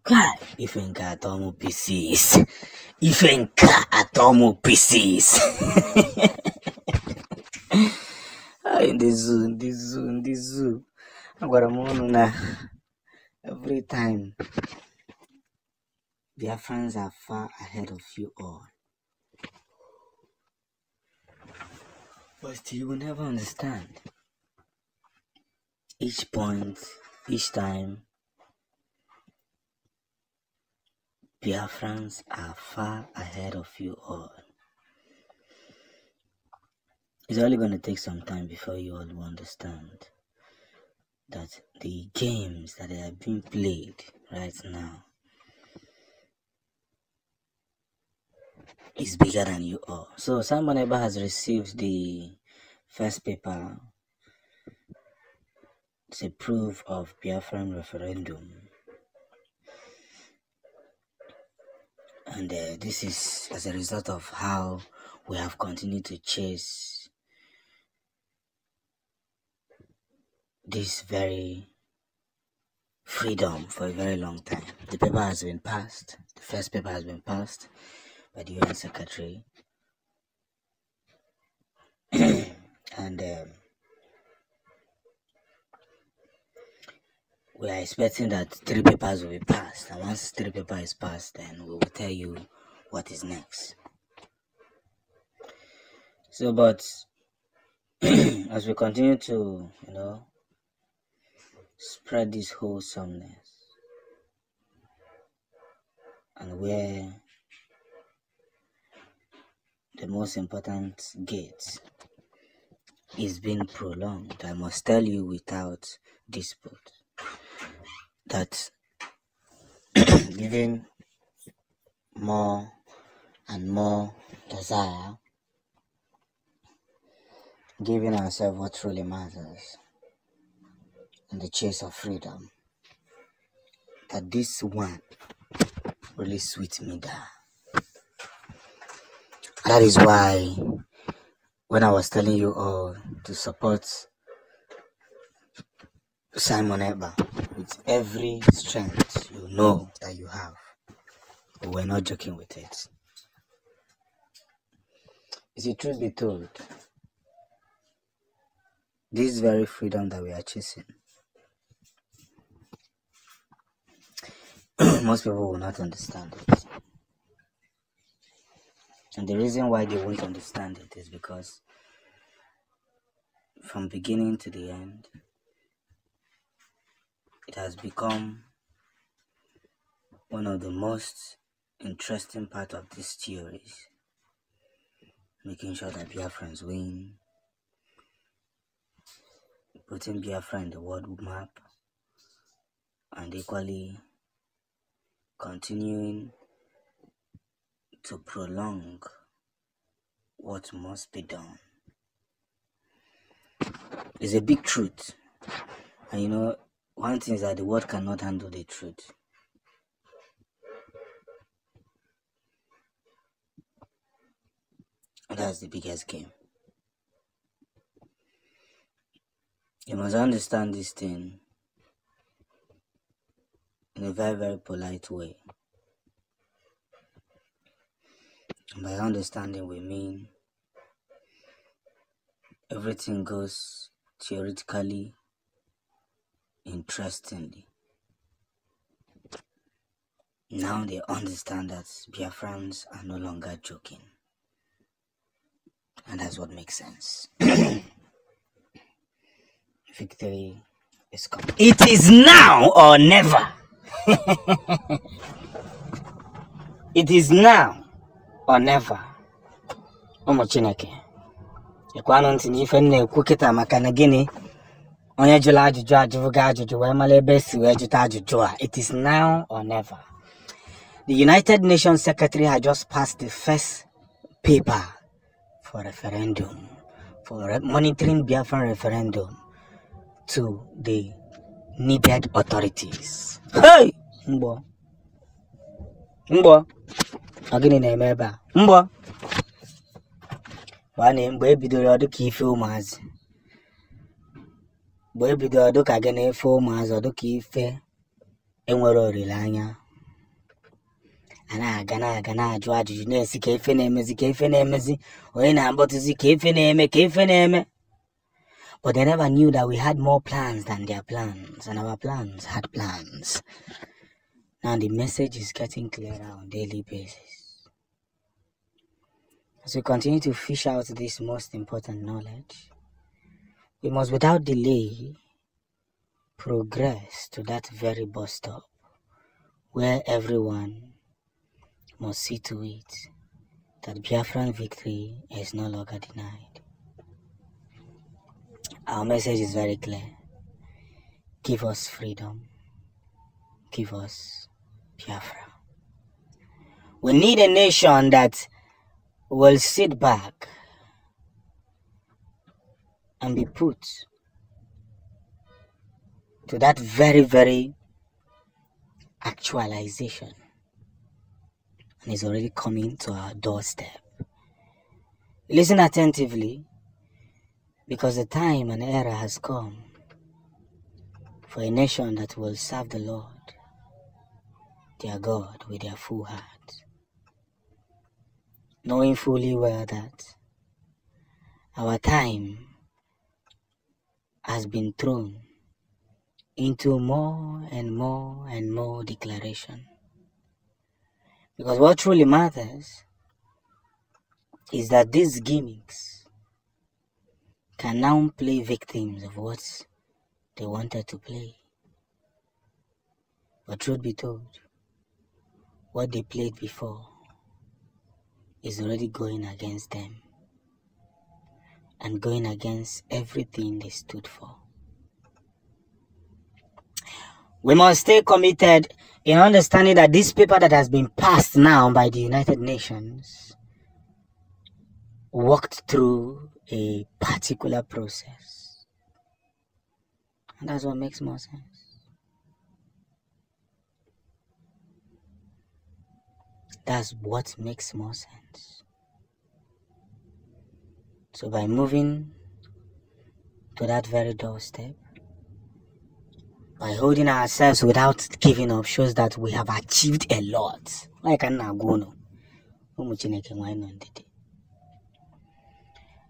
God, Ifenka atomo pieces. Ifenka atomo pieces. In the zoo. I got a moon every time. Biafrans are far ahead of you all. But you will never understand. Each point, each time, Biafrans are far ahead of you all. It's only going to take some time before you all will understand that the games that are being played right now is bigger than you all. So Simon Ekpa has received the first paper. It's a proof of Biafran referendum. And this is as a result of how we have continued to chase this very freedom for a very long time. The paper has been passed. The first paper has been passed by the UN Secretary. And we are expecting that 3 papers will be passed. And once 3 papers is passed, then we will tell you what is next. So, but as we continue to, spread this wholesomeness, and where the most important gate is being prolonged, I must tell you without dispute that giving more and more desire, giving ourselves what truly matters in the chase of freedom, that this one really sweets me down. That is why when I was telling you all to support Simon Ekpa with every strength you know that you have, we're not joking with it. Is the truth be told, this very freedom that we are chasing, most people will not understand it. And the reason why they won't understand it is because from beginning to the end, it has become one of the most interesting part of these theories, making sure that Biafrans win, putting Biafra in the world map, and equally continuing to prolong what must be done. It's a big truth. And one thing is that the world cannot handle the truth. And that's the biggest game. You must understand this thing in a very, very polite way. And by understanding, we mean everything goes theoretically, interestingly. Now they understand that Biafrans are no longer joking. And that's what makes sense. Victory is coming. It is now or never. It is now or never. Omo Chineke. Ekwano ntini ife na-ekwu kita maka na gini onye jụrụ ajụjụ ajụvuga ajụjụ wee mara ebe si wee jụta ajụjụ a. It is now or never. The United Nations Secretary had just passed the first paper for referendum, for monitoring Biafran referendum to the needed authorities. Hey! Mbo. Agini na-eme ebe a. Mbo. Mgbe ebidoro ọdụ ka ife ụmụazị. Mgbe ebidoro ọdụ ka gị na-efe ụmụazị ọdụ ka ife enwere olileanya. Gana, George, Nessie, Kefenemezi, or in about to see Kefeneme. But they never knew that we had more plans than their plans, and our plans had plans. Now the message is getting clearer on a daily basis. As we continue to fish out this most important knowledge, we must without delay progress to that very bus stop where everyone must see to it that Biafran victory is no longer denied. Our message is very clear. Give us freedom. Give us Biafra. We need a nation that will sit back and be put to that very, very actualization, and is already coming to our doorstep. Listen attentively, because the time and era has come for a nation that will serve the Lord, their God, with their full heart, knowing fully well that our time has been thrown into more and more and more declaration. Because what truly matters is that these gimmicks can now play victims of what they wanted to play. But truth be told, what they played before is already going against them and going against everything they stood for. We must stay committed in understanding that this paper that has been passed now by the United Nations walked through a particular process. And that's what makes more sense. That's what makes more sense. So by moving to that very doorstep, by holding ourselves without giving up, shows that we have achieved a lot. Like an agono.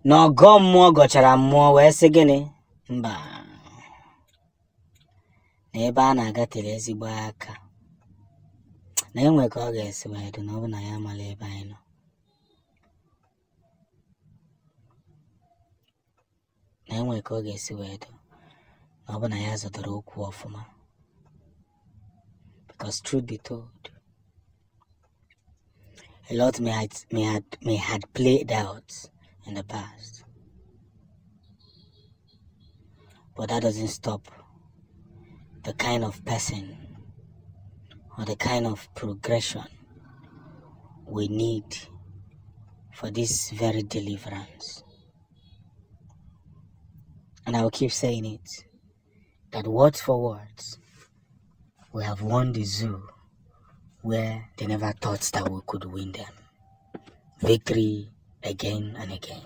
No go more gochara more where segene. Mba. Neba na gatele ezigbo aka. Na enwe ka ọ ga-esi wee dị na ọ bụ na ya amala ebe anyị nọ. Na enwe ka ọ ga-esi wee dị na ọ bụ na ya zụtara okwu ọfụma. Because truth be told, a lot may had played out in the past. But that doesn't stop the kind of person or the kind of progression we need for this very deliverance. And I will keep saying it, that words for words, we have won the zoo where they never thought that we could win them. Victory again and again.